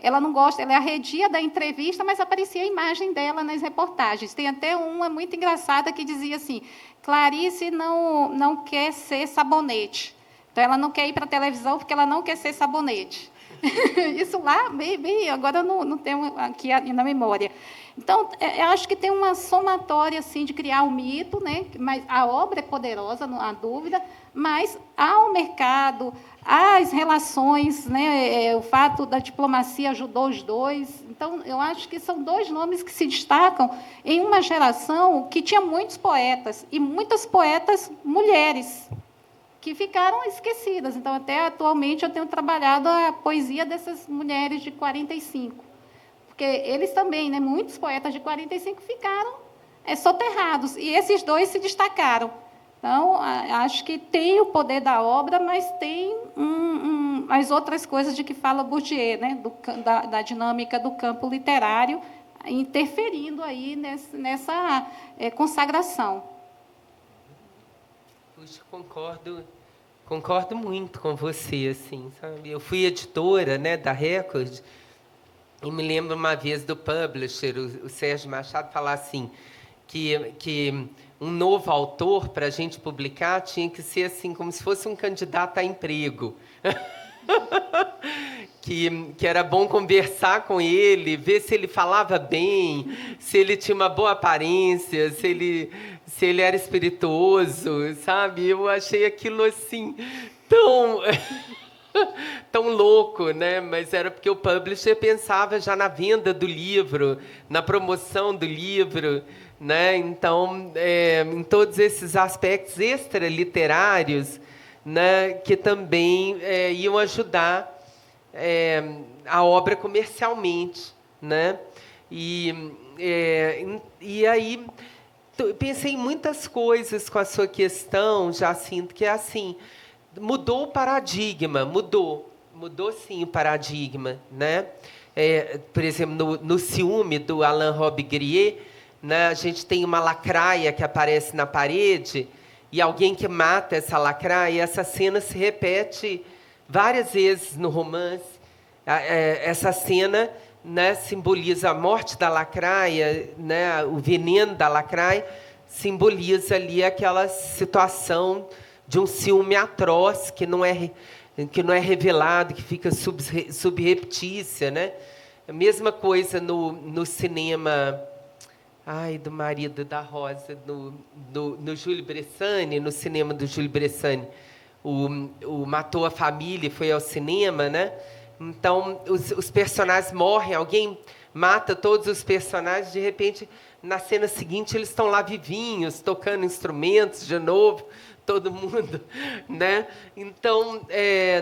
ela não gosta, ela arredia da entrevista, mas aparecia a imagem dela nas reportagens. Tem até uma muito engraçada que dizia assim, Clarice não quer ser sabonete. Então, ela não quer ir para a televisão porque ela não quer ser sabonete. Isso lá, bem, agora eu não tenho aqui na memória. Então, eu acho que tem uma somatória assim, de criar um mito, né? Mas a obra é poderosa, não há dúvida, mas há o mercado, há as relações, né? O fato da diplomacia ajudou os dois. Então, eu acho que são dois nomes que se destacam em uma geração que tinha muitos poetas, e muitas poetas mulheres, que ficaram esquecidas. Então, até atualmente, eu tenho trabalhado a poesia dessas mulheres de 45. Porque eles também, né, muitos poetas de 45 ficaram soterrados, e esses dois se destacaram. Então, acho que tem o poder da obra, mas tem as outras coisas de que fala Bourdieu, né, da dinâmica do campo literário, interferindo aí nessa consagração. Puxa, concordo muito com você, assim, sabe? Eu fui editora, né, da Record, e me lembro uma vez do publisher, o Sérgio Machado, falar assim, que um novo autor, para a gente publicar, tinha que ser assim, como se fosse um candidato a emprego. Que era bom conversar com ele, ver se ele falava bem, se ele tinha uma boa aparência, se ele era espirituoso, sabe? Eu achei aquilo assim tão louco, né? Mas era porque o publisher pensava já na venda do livro, na promoção do livro, né? Então, em todos esses aspectos extraliterários, né, que também iam ajudar a obra comercialmente, né? E aí pensei em muitas coisas com a sua questão, Jacinto, que é assim, mudou o paradigma, mudou sim o paradigma, né? Por exemplo, no Ciúme, do Alain Robbe-Grillet, né, a gente tem uma lacraia que aparece na parede e alguém que mata essa lacraia, e essa cena se repete várias vezes no romance. Essa cena, né, simboliza a morte da lacraia, né, o veneno da lacraia, simboliza ali aquela situação de um ciúme atroz que não é revelado, que fica subreptícia, né? A mesma coisa no cinema do marido da Rosa, no Júlio Bressani, no cinema do Júlio Bressani. O Matou a Família foi ao cinema, né? Então, os personagens morrem, alguém mata todos os personagens, de repente, na cena seguinte, eles estão lá vivinhos, tocando instrumentos de novo, todo mundo, né? Então,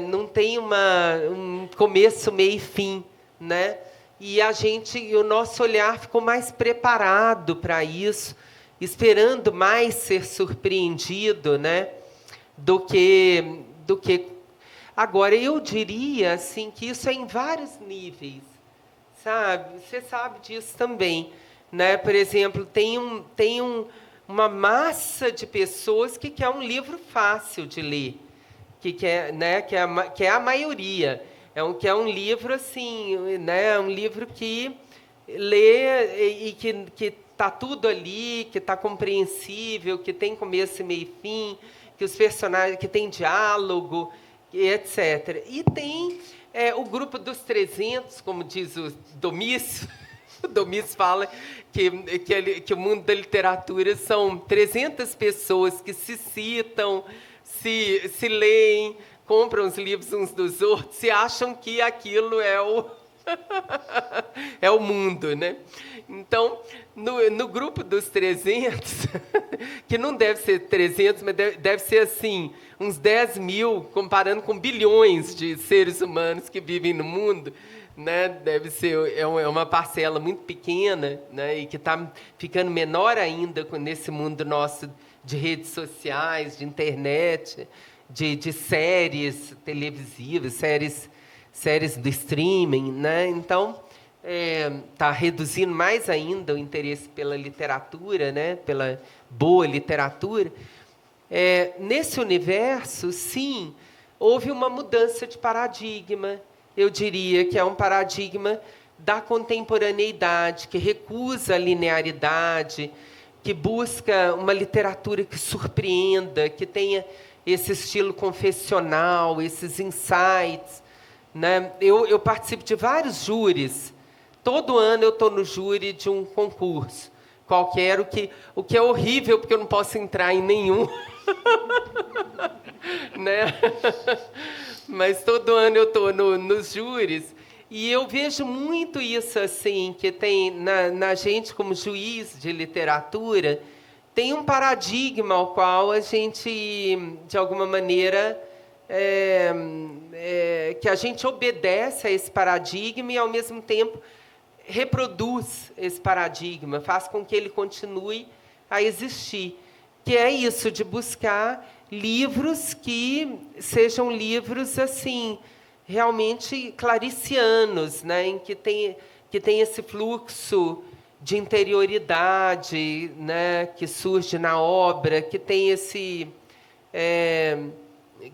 não tem um começo, meio e fim, né? E o nosso olhar ficou mais preparado para isso, esperando mais ser surpreendido, né? Do que agora. Eu diria assim que isso é em vários níveis, sabe? Você sabe disso também, né? Por exemplo, tem uma massa de pessoas que quer um livro fácil de ler, que é a maioria. Que é um livro assim, né? Um livro que lê e que está tudo ali, que está compreensível, que tem começo, meio e fim, que os personagens, que tem diálogo, etc. E tem o grupo dos 300, como diz o Domício. O Domício fala que o mundo da literatura são 300 pessoas que se citam, se leem, compram os livros uns dos outros e acham que aquilo é o mundo, né? Então, no grupo dos 300, que não deve ser 300, mas deve ser assim, uns 10 mil, comparando com bilhões de seres humanos que vivem no mundo, né? Deve ser uma parcela muito pequena, né? E que está ficando menor ainda nesse mundo nosso de redes sociais, de internet, de séries televisivas, séries do streaming, né? Então, está reduzindo mais ainda o interesse pela literatura, né? Pela boa literatura. Nesse universo, sim, houve uma mudança de paradigma. Eu diria que é um paradigma da contemporaneidade, que recusa a linearidade, que busca uma literatura que surpreenda, que tenha esse estilo confessional, esses insights, né? Eu participo de vários júris. Todo ano eu estou no júri de um concurso qualquer, o que é horrível, porque eu não posso entrar em nenhum. Né? Mas todo ano eu estou nos júris. E eu vejo muito isso, assim, que tem na gente, como juiz de literatura, tem um paradigma ao qual a gente, de alguma maneira, que a gente obedece a esse paradigma e, ao mesmo tempo, reproduz esse paradigma, faz com que ele continue a existir. Que é isso, de buscar livros que sejam livros, assim, realmente claricianos, né? Em que tem esse fluxo de interioridade, né? Que surge na obra, que tem esse...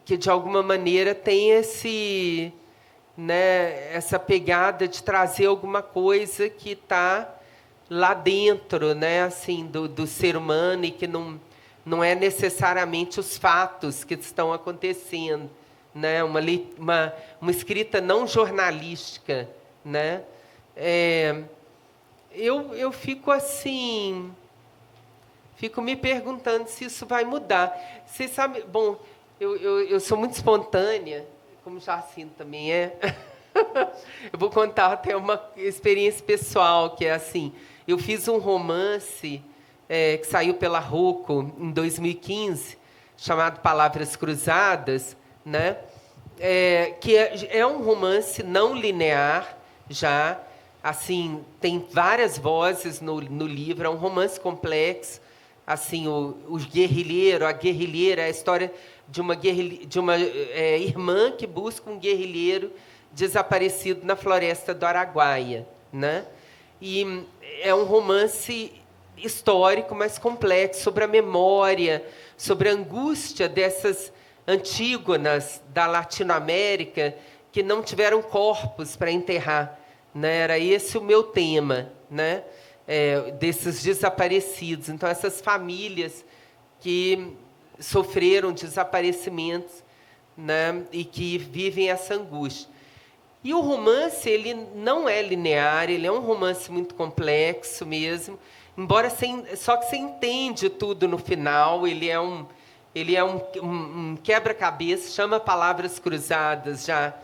que, de alguma maneira, tem esse... né, essa pegada de trazer alguma coisa que está lá dentro, né, assim, do ser humano, e que não é necessariamente os fatos que estão acontecendo, né, uma escrita não jornalística, né. Eu fico assim, fico me perguntando se isso vai mudar. Vocês sabem, bom, eu sou muito espontânea, como Jacinto também é. Eu vou contar até uma experiência pessoal, que é assim, eu fiz um romance que saiu pela Rocco em 2015, chamado Palavras Cruzadas, né? Que é um romance não linear, já, assim, tem várias vozes no livro, é um romance complexo, assim, o guerrilheiro, a guerrilheira, a história de uma irmã que busca um guerrilheiro desaparecido na floresta do Araguaia, né? E é um romance histórico, mas complexo, sobre a memória, sobre a angústia dessas antígonas da Latinoamérica que não tiveram corpos para enterrar, né? Era esse o meu tema, né? Desses desaparecidos. Então, essas famílias que sofreram desaparecimentos, né? E que vivem essa angústia. E o romance, ele não é linear, ele é um romance muito complexo mesmo, embora só que você entende tudo no final. Ele é um quebra-cabeça, chama Palavras Cruzadas já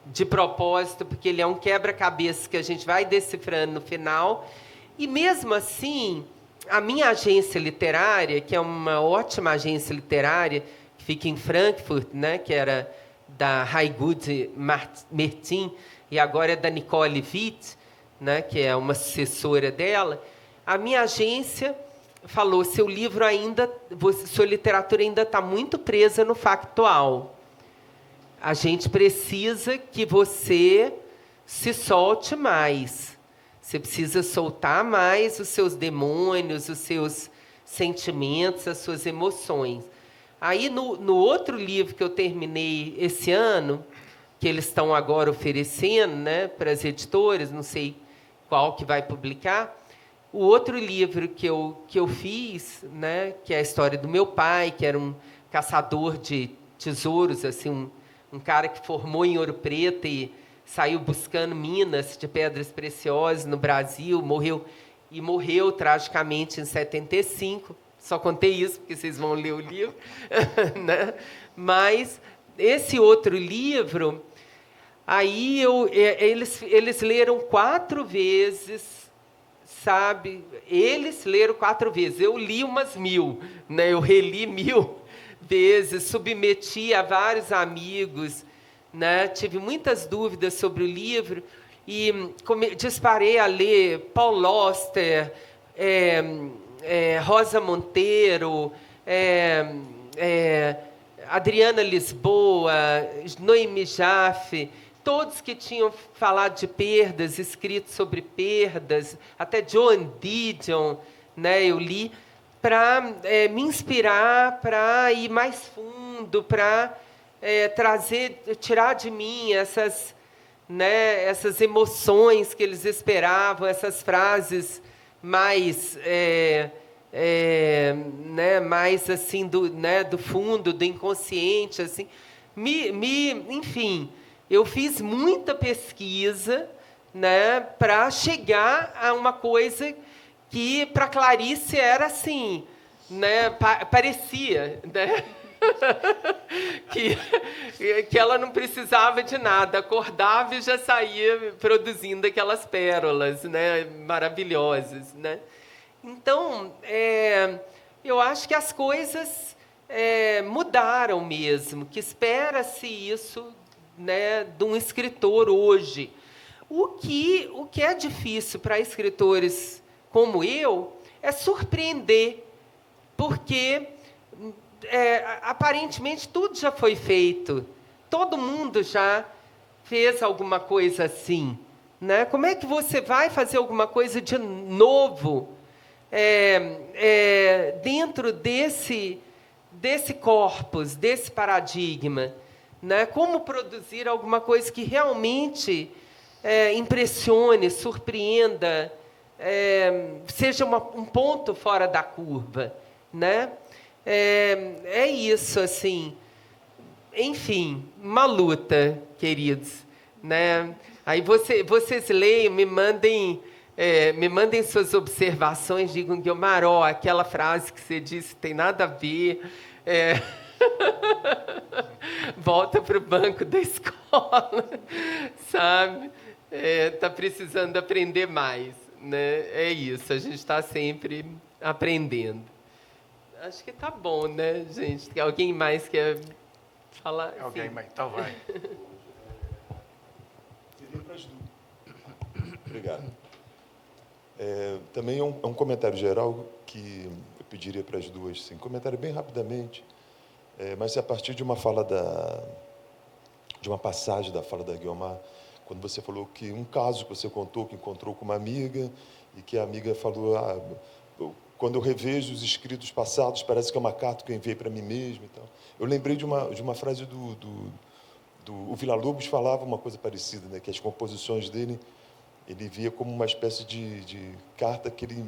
de propósito, porque ele é um quebra-cabeça que a gente vai decifrando no final. E mesmo assim, a minha agência literária, que é uma ótima agência literária, que fica em Frankfurt, né, que era da Raigud Mertin, e agora é da Nicole Witt, né, que é uma sucessora dela, a minha agência falou: sua literatura ainda está muito presa no factual. A gente precisa que você se solte mais. Você precisa soltar mais os seus demônios, os seus sentimentos, as suas emoções. Aí, no outro livro que eu terminei esse ano, que eles estão agora oferecendo, né, para as editoras, não sei qual que vai publicar, o outro livro que eu fiz, né, que é a história do meu pai, que era um caçador de tesouros, assim, um cara que formou em Ouro Preto e saiu buscando minas de pedras preciosas no Brasil, morreu tragicamente em 75. Só contei isso porque vocês vão ler o livro. Né? Mas esse outro livro, aí eles leram 4 vezes, sabe? Eles leram 4 vezes. Eu li umas 1000, né? Eu reli 1000 vezes, submeti a vários amigos, né? Tive muitas dúvidas sobre o livro e disparei a ler Paul Auster, Rosa Monteiro, Adriana Lisboa, Noemi Jaffe, todos que tinham falado de perdas, escrito sobre perdas, até Joan Didion, né, eu li, para me inspirar, para ir mais fundo, para tirar de mim essas, né, essas emoções que eles esperavam, essas frases mais né, mais assim do fundo, do inconsciente, assim, enfim, eu fiz muita pesquisa, né, para chegar a uma coisa que para Clarice era assim, né, parecia, né, que ela não precisava de nada, acordava e já saía produzindo aquelas pérolas, né, maravilhosas, né? Então, eu acho que as coisas mudaram mesmo, que espera-se isso, né, de um escritor hoje. O que é difícil para escritores como eu é surpreender, porque aparentemente tudo já foi feito, todo mundo já fez alguma coisa assim, né? Como é que você vai fazer alguma coisa de novo dentro desse corpus, desse paradigma, né? Como produzir alguma coisa que realmente impressione, surpreenda, seja um ponto fora da curva, né? É isso, assim. Enfim, uma luta, queridos, né? Aí vocês leiam, me mandem suas observações, digam, Guiomar, aquela frase que você disse tem nada a ver. Volta para o banco da escola, sabe? Tá precisando aprender mais, né? É isso, a gente está sempre aprendendo. Acho que tá bom, né, gente? Alguém mais quer falar? Alguém mais? Então vai. Obrigado. Também é um comentário geral que eu pediria para as duas, sim. Comentário bem rapidamente, mas a partir de uma fala de uma passagem da fala da Guiomar, quando você falou que um caso que você contou, que encontrou com uma amiga, e que a amiga falou, quando eu revejo os escritos passados, parece que é uma carta que eu enviei para mim mesmo. Então, eu lembrei de uma frase o Villa-Lobos falava uma coisa parecida, né, que as composições dele, ele via como uma espécie de carta que ele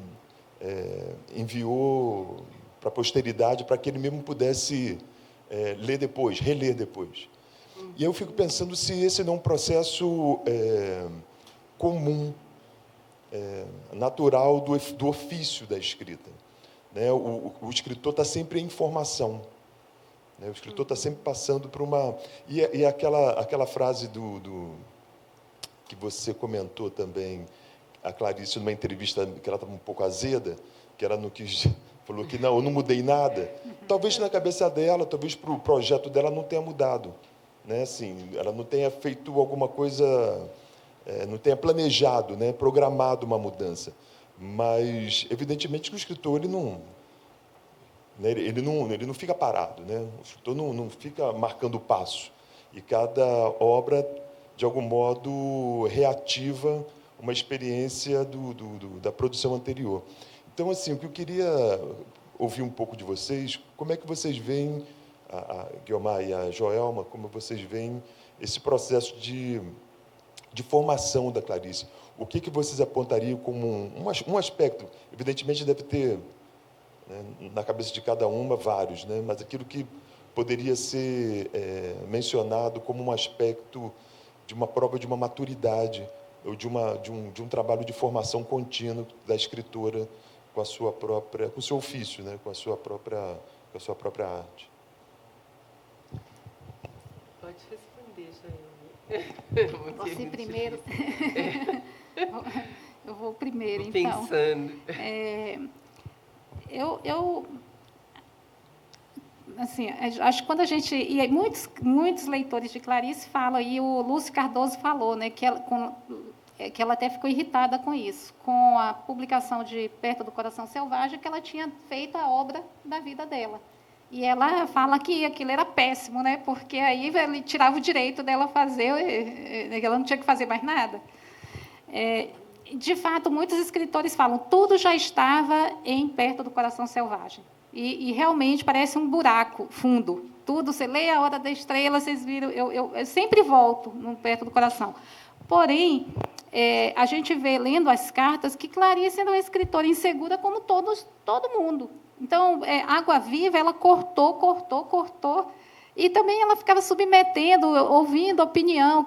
enviou para a posteridade, para que ele mesmo pudesse ler depois, reler depois. E eu fico pensando se esse não é um processo comum, natural do ofício da escrita, né? O escritor está sempre em formação, né? O escritor está sempre passando por uma... E aquela frase que você comentou também, a Clarice, numa entrevista que ela estava um pouco azeda, que ela não quis... Falou que não, eu não mudei nada. Talvez na cabeça dela, talvez para o projeto dela não tenha mudado, né? Assim, ela não tenha feito alguma coisa... não tenha planejado, né, programado uma mudança, mas evidentemente que o escritor ele não fica parado, né? O escritor não fica marcando o passo, e cada obra de algum modo reativa uma experiência da produção anterior. Então, assim, o que eu queria ouvir um pouco de vocês, como é que vocês veem, a Guiomar e a Joelma, como vocês veem esse processo de formação da Clarice. O que vocês apontariam como um aspecto? Evidentemente, deve ter, né, na cabeça de cada uma, vários, né, mas aquilo que poderia ser mencionado como um aspecto de uma prova de uma maturidade, ou de um trabalho de formação contínua da escritora com o seu ofício, né, com a sua própria arte. Pode responder, Jair. Você primeiro? Eu vou primeiro, então. Pensando. Assim, acho que quando a gente... E muitos leitores de Clarice falam, e o Lúcio Cardoso falou, né, que ela até ficou irritada com isso, com a publicação de Perto do Coração Selvagem, que ela tinha feito a obra da vida dela. E ela fala que aquilo era péssimo, né? Porque aí ele tirava o direito dela fazer, ela não tinha que fazer mais nada. De fato, muitos escritores falam, tudo já estava em Perto do Coração Selvagem. E realmente parece um buraco fundo. Tudo, você lê A Hora da Estrela, vocês viram, eu sempre volto no Perto do Coração. Porém, a gente vê, lendo as cartas, que Clarice era uma escritora insegura como todo mundo. Então, Água Viva, ela cortou, e também ela ficava submetendo, ouvindo opinião,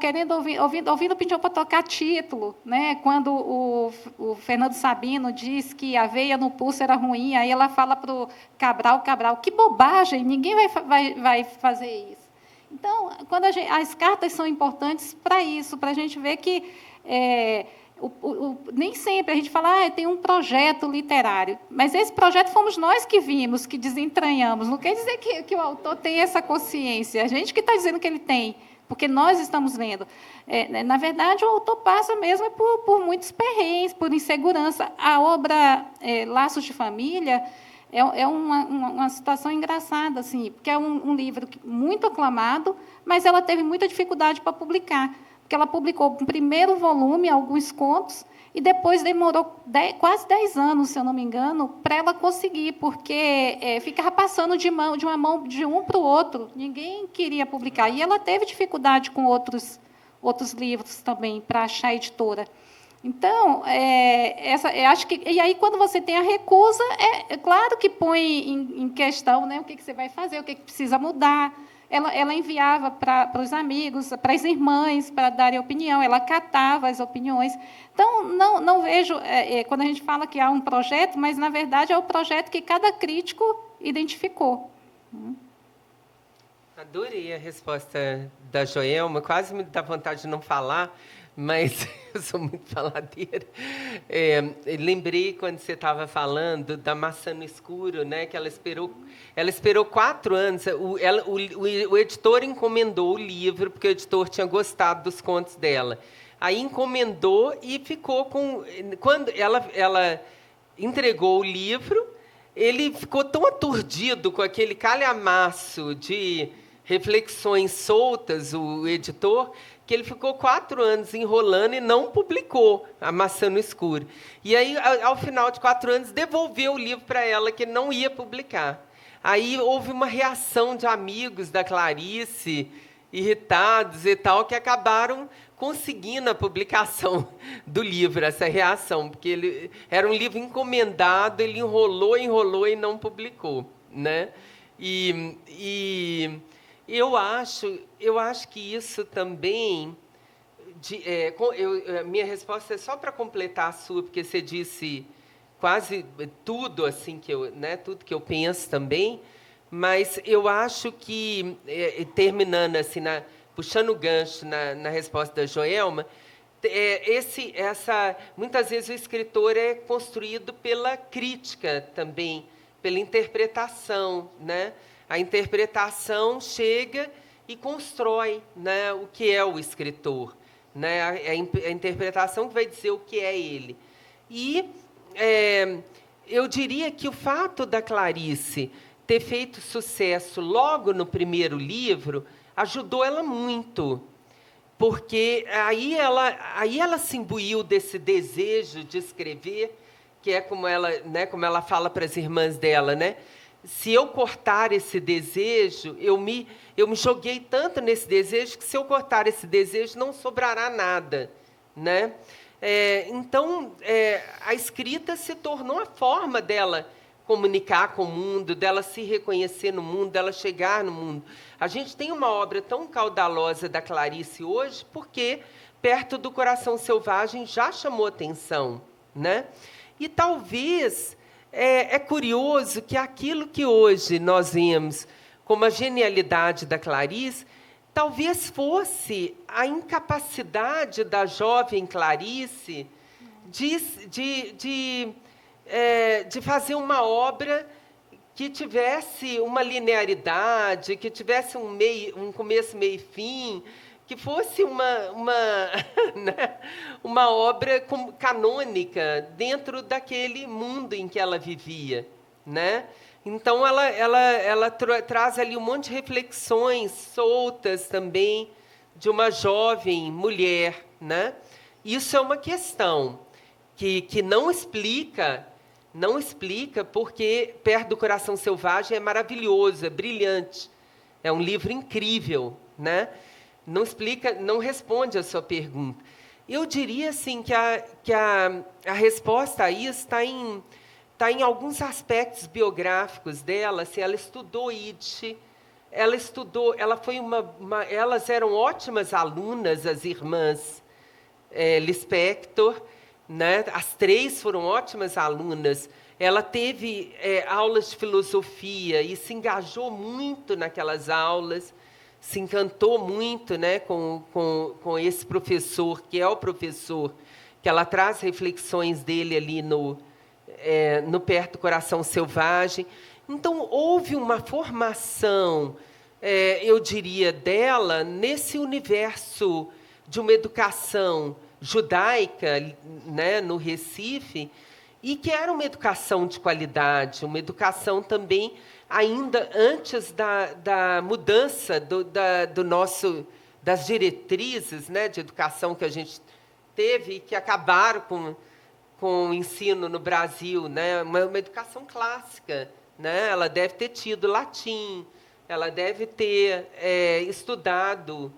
ouvindo opinião para tocar título, né? Quando o Fernando Sabino diz que a veia no pulso era ruim, aí ela fala para o Cabral, que bobagem, ninguém vai fazer isso. Então, as cartas são importantes para isso, para a gente ver que nem sempre a gente fala, tem um projeto literário, mas esse projeto fomos nós que vimos, que desentranhamos. Não quer dizer que o autor tem essa consciência, a gente que está dizendo que ele tem, porque nós estamos vendo. Na verdade, o autor passa mesmo por muitos perrengues, por insegurança. A obra Laços de Família é uma situação engraçada, assim, porque é um livro muito aclamado, mas ela teve muita dificuldade para publicar, porque ela publicou o primeiro volume, alguns contos, e depois demorou quase 10 anos, se eu não me engano, para ela conseguir, porque ficava passando de uma mão de um para o outro, ninguém queria publicar. E ela teve dificuldade com outros livros também, para achar editora. Então, acho que... E aí, quando você tem a recusa, é claro que põe em questão, né, o que você vai fazer, o que precisa mudar. Ela enviava para os amigos, para as irmãs, para darem opinião, ela catava as opiniões. Então, não vejo, quando a gente fala que há um projeto, mas, na verdade, é o projeto que cada crítico identificou. Adorei a resposta da Joelma, quase me dá vontade de não falar, mas eu sou muito faladeira. Lembrei, quando você estava falando, da Maçã no Escuro, né, que ela esperou 4 anos. O editor encomendou o livro, porque o editor tinha gostado dos contos dela. Aí encomendou e ficou com... Quando ela entregou o livro, ele ficou tão aturdido com aquele calhamaço de reflexões soltas, o editor, que ele ficou 4 anos enrolando e não publicou A Maçã no Escuro. E aí, ao final de 4 anos, devolveu o livro para ela, que não ia publicar. Aí houve uma reação de amigos da Clarice, irritados e tal, que acabaram conseguindo a publicação do livro, essa reação, porque ele era um livro encomendado, ele enrolou e não publicou, né? E eu acho que isso também... minha resposta é só para completar a sua, porque você disse quase tudo, assim, tudo que eu penso também, mas eu acho que, terminando assim, puxando o gancho na resposta da Joelma, muitas vezes o escritor é construído pela crítica também, pela interpretação, né? A interpretação chega e constrói, né, o que é o escritor, né? A interpretação que vai dizer o que é ele. E eu diria que o fato da Clarice ter feito sucesso logo no primeiro livro ajudou ela muito, porque aí ela se imbuiu desse desejo de escrever, que é como ela fala para as irmãs dela, né? Se eu cortar esse desejo, eu me joguei tanto nesse desejo que, se eu cortar esse desejo, não sobrará nada, né? Então, a escrita se tornou a forma dela comunicar com o mundo, dela se reconhecer no mundo, dela chegar no mundo. A gente tem uma obra tão caudalosa da Clarice hoje porque Perto do Coração Selvagem já chamou atenção, né? E talvez... É curioso que aquilo que hoje nós vemos como a genialidade da Clarice, talvez fosse a incapacidade da jovem Clarice de fazer uma obra que tivesse uma linearidade, que tivesse um começo, meio e fim, que fosse uma obra canônica dentro daquele mundo em que ela vivia, né? Então, ela traz ali um monte de reflexões soltas também de uma jovem mulher, né? Isso é uma questão que não explica porque Perto do Coração Selvagem é maravilhoso, é brilhante, é um livro incrível, né? Não explica, não responde a sua pergunta. Eu diria assim que a resposta a isso está em alguns aspectos biográficos dela. Assim, ela estudou Yiddish, elas eram ótimas alunas, as irmãs Lispector, né? As três foram ótimas alunas. Ela teve aulas de filosofia e se engajou muito naquelas aulas, se encantou muito, né, com esse professor, que é o professor, que ela traz reflexões dele ali no Perto do Coração Selvagem. Então, houve uma formação, eu diria, dela nesse universo de uma educação judaica, né, no Recife, e que era uma educação de qualidade, uma educação também ainda antes da mudança das diretrizes, né, de educação que a gente teve e que acabaram com o ensino no Brasil, né, uma educação clássica, né? Ela deve ter tido latim, ela deve ter estudado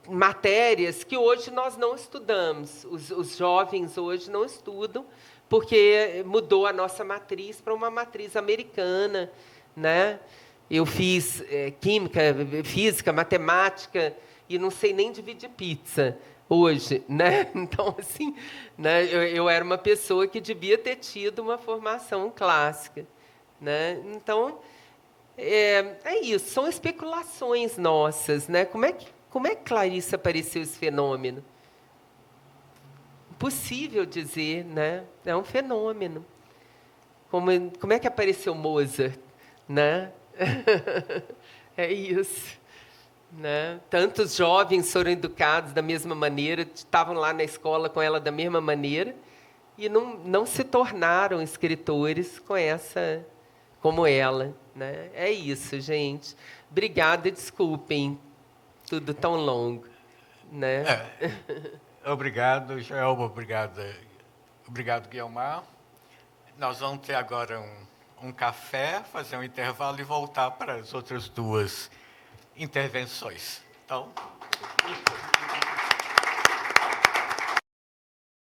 matérias que hoje nós não estudamos. Os jovens hoje não estudam, porque mudou a nossa matriz para uma matriz americana, né? Eu fiz química, física, matemática, e não sei nem dividir pizza hoje, né? Então, assim, né, eu era uma pessoa que devia ter tido uma formação clássica, né? Então, é isso, são especulações nossas, né? Como é que Clarice apareceu esse fenômeno? Impossível dizer, né? É um fenômeno. Como é que apareceu Mozart, né? É isso, né? Tantos jovens foram educados da mesma maneira, estavam lá na escola com ela da mesma maneira e não se tornaram escritores como ela, né? É isso, gente. Obrigada, desculpem tudo tão longo, né? Obrigado, Joelma. Obrigado, Guiomar. Nós vamos ter agora um café, fazer um intervalo e voltar para as outras duas intervenções. Então...